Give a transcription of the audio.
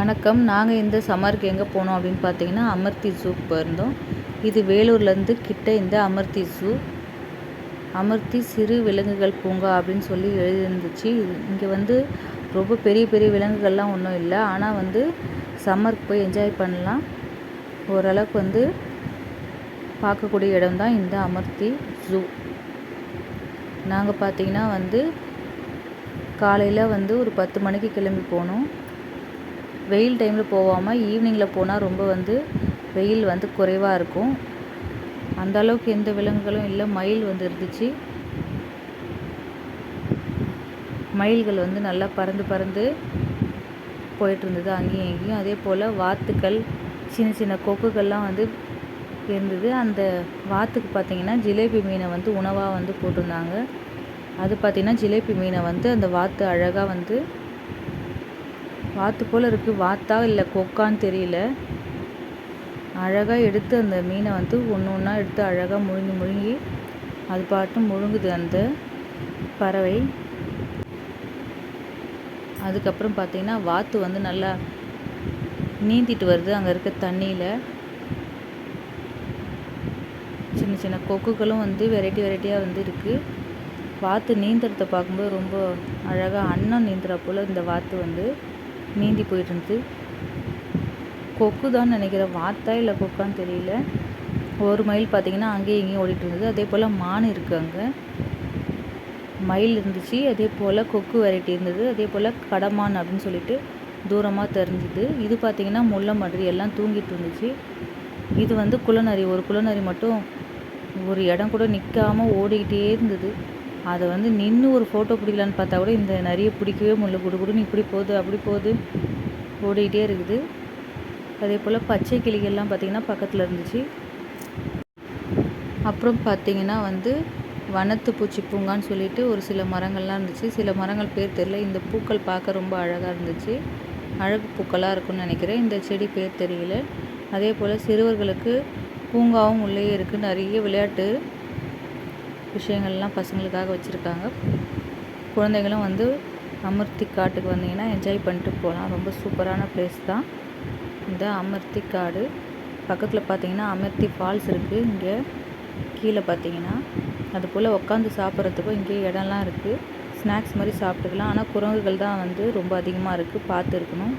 வணக்கம். நாங்கள் இந்த சம்மருக்கு எங்கே போனோம் அப்படின்னு பார்த்தீங்கன்னா, அமர்த்தி ஜூக்கு போயிருந்தோம். இது வேலூர்லேருந்து கிட்ட இந்த அமர்த்தி ஜூ. அமர்த்தி சிறு விலங்குகள் பூங்கா அப்படின்னு சொல்லி எழுதிருந்துச்சு. இங்கே வந்து ரொம்ப பெரிய பெரிய விலங்குகள்லாம் ஒன்றும் இல்லை. ஆனால் வந்து சம்மருக்கு போய் என்ஜாய் பண்ணலாம். ஓரளவுக்கு வந்து பார்க்கக்கூடிய இடம் தான் இந்த அமர்த்தி ஜூ. நாங்கள் பார்த்தீங்கன்னா வந்து காலையில் வந்து ஒரு 10 மணிக்கு கிளம்பி போனோம். வெயில் டைமில் போகாமல் ஈவினிங்கில் போனால் ரொம்ப வந்து வெயில் வந்து குறைவாக இருக்கும். அந்த அளவுக்கு எந்த விலங்குகளும் இல்லை. மயில் வந்து இருந்துச்சு. மயில்கள் வந்து நல்லா பறந்து பறந்து போயிட்டு இருந்தது அங்கேயும் இங்கேயும். அதே போல் வாத்துக்கள், சின்ன சின்ன கொக்குகள்லாம் வந்து இருந்தது. அந்த வாத்துக்கு பார்த்திங்கன்னா ஜிலேபி மீனை வந்து உணவாக வந்து போட்டிருந்தாங்க. அது பார்த்திங்கன்னா ஜிலேபி மீனை வந்து அந்த வாத்து அழகாக வந்து வாத்து போல் இருக்குது. வாத்தா இல்லை கொக்கான்னு தெரியல. அழகாக எடுத்து அந்த மீனை வந்து ஒன்று ஒன்றா எடுத்து அழகாக முழுங்கி அது பாட்டு முழுங்குது அந்த பறவை. அதுக்கப்புறம் பார்த்திங்கன்னா வாத்து வந்து நல்லா நீந்திட்டு வருது அங்கே இருக்க தண்ணியில். சின்ன சின்ன கொக்குகளும் வந்து வெரைட்டியாக வந்து இருக்குது. வாத்து நீந்துறதை பார்க்கும்போது ரொம்ப அழகாக அன்னம் நீந்துற போல் இந்த வாத்து வந்து நீந்தி போயிட்டு இருந்துச்சு. கொக்கு தான் நினைக்கிறேன், வாத்தா இல்லை கொக்கான்னு தெரியல. ஒரு மயில் பார்த்திங்கன்னா அங்கேயும் இங்கேயும் ஓடிட்டு இருந்தது. அதே போல் மான் இருக்குது, அங்கே மயில் இருந்துச்சு. அதே போல் கொக்கு வெரைட்டி இருந்தது. அதே போல் கடமான் அப்படின்னு சொல்லிட்டு தூரமாக தெரிஞ்சுது. இது பார்த்திங்கன்னா முல்லை மாதிரி எல்லாம் தூங்கிட்டு இருந்துச்சு. இது வந்து குள்ளநரி. ஒரு குள்ளநரி மட்டும் ஒரு இடம் கூட நிற்காமல் ஓடிக்கிட்டே இருந்தது. அதை வந்து நின்று ஒரு ஃபோட்டோ பிடிக்கலான்னு பார்த்தா கூட இந்த நரியை பிடிக்கவே முடியல. குடுகுடுன்னு இப்படி போகுது அப்படி போகுது, ஓடிக்கிட்டே இருக்குது. அதே போல் பச்சை கிளிகள்லாம் பார்த்திங்கன்னா பக்கத்தில் இருந்துச்சு. அப்புறம் பார்த்திங்கன்னா வந்து வனத்து பூச்சி பூங்கான்னு சொல்லிட்டு ஒரு சில மரங்கள்லாம் இருந்துச்சு. சில மரங்கள் பேர் தெரியல. இந்த பூக்கள் பார்க்க ரொம்ப அழகாக இருந்துச்சு. அழகு பூக்களாக இருக்குன்னு நினைக்கிறேன். இந்த செடி பேர் தெரியல. அதே போல் சிறுவர்களுக்கு பூங்காவும் உள்ளே இருக்குது. நிறைய விளையாட்டு விஷயங்கள்லாம் பசங்களுக்காக வச்சுருக்காங்க. குழந்தைகளும் வந்து அமர்த்தி காட்டுக்கு வந்தீங்கன்னா என்ஜாய் பண்ணிட்டு போகலாம். ரொம்ப சூப்பரான பிளேஸ் தான் இந்த அமர்த்தி காடு. பக்கத்தில் பார்த்திங்கன்னா அமர்த்தி ஃபால்ஸ் இருக்குது. இங்கே கீழே பார்த்திங்கன்னா அது போல் உட்காந்து சாப்பிட்றதுக்கும் இங்கே இடம்லாம் இருக்குது. ஸ்நாக்ஸ் மாதிரி சாப்பிட்டுக்கலாம். ஆனால் குரங்குகள் தான் வந்து ரொம்ப அதிகமாக இருக்குது, பார்த்து இருக்கணும்.